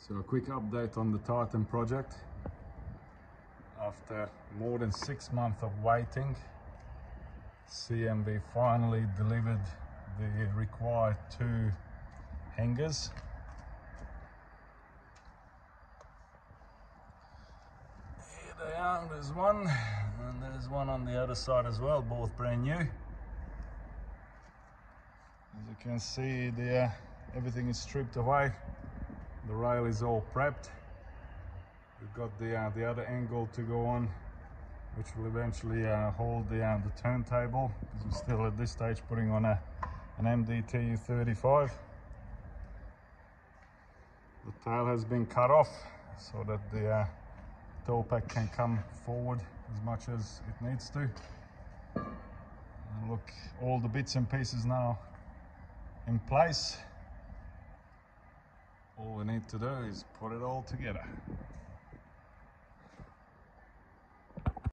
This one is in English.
So a quick update on the Titan project. After more than 6 months of waiting, CMV finally delivered the required 2 hangers. Here they are, there's one, and there's one on the other side as well, both brand new. As you can see, everything is stripped away. The rail is all prepped. We've got the other angle to go on, which will eventually hold the turntable, because we're still at this stage putting on an MDT35. The tail has been cut off so that the toe pack can come forward as much as it needs to. And look, all the bits and pieces now in place. All we need to do is put it all together.